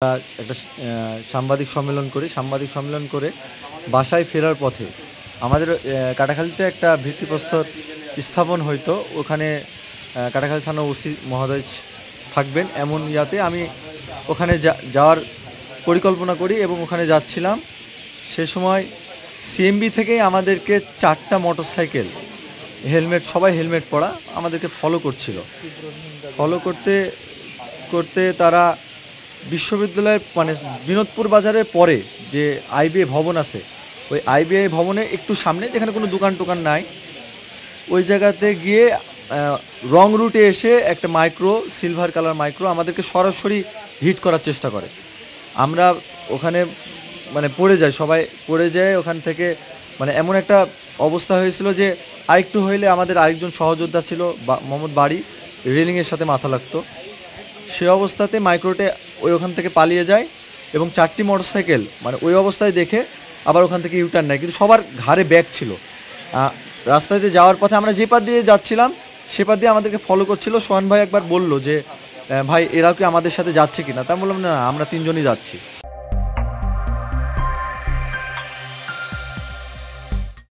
একটা সাংবাদিক সম্মেলন করি। সাংবাদিক সম্মেলন করে বাসায় ফেরার পথে আমাদের কাটাখালীতে একটা ভিত্তিপ্রস্তর স্থাপন হইতো। ওখানে কাটাখালী থানা ওসি মহোদয় থাকবেন এমন ইয়াতে আমি ওখানে যাওয়ার পরিকল্পনা করি এবং ওখানে যাচ্ছিলাম। সে সময় সিএমবি থেকেই আমাদেরকে 4টা মোটরসাইকেল সবাই হেলমেট পরা আমাদেরকে ফলো করছিল। ফলো করতে করতে তারা বিশ্ববিদ্যালয়ের মানে বিনোদপুর বাজারের পরে যে আইবিএ ভবন আছে, ওই আইবিআই ভবনে একটু সামনে যেখানে কোনো দোকান টোকান নাই, ওই জায়গাতে গিয়ে রং রুটে এসে একটা মাইক্রো, সিলভার কালার মাইক্রো আমাদেরকে সরাসরি হিট করার চেষ্টা করে। আমরা ওখানে মানে পড়ে যাই, সবাই পড়ে যায় ওখান থেকে। মানে এমন একটা অবস্থা হয়েছিল যে আরেকটু হইলে আমাদের আরেকজন সহযোদ্ধা ছিল মোহাম্মদ বাড়ি, রেলিংয়ের সাথে মাথা লাগতো। সে অবস্থাতে মাইক্রোটে ওখান থেকে পালিয়ে যায় এবং 4টি মোটরসাইকেল মানে ওই অবস্থায় দেখে আবার ওখান থেকে ইউটার্ন নেয়, কিন্তু সবার ঘাড়ে ব্যাগ ছিল। রাস্তাতে যাওয়ার পথে আমরা যে পাশ দিয়ে যাচ্ছিলাম সে পাশ দিয়ে আমাদেরকে ফলো করছিল। সোহান ভাই একবার বলল যে ভাই এরাও কি আমাদের সাথে যাচ্ছে কিনা, তা বললাম না, আমরা 3জনই যাচ্ছি।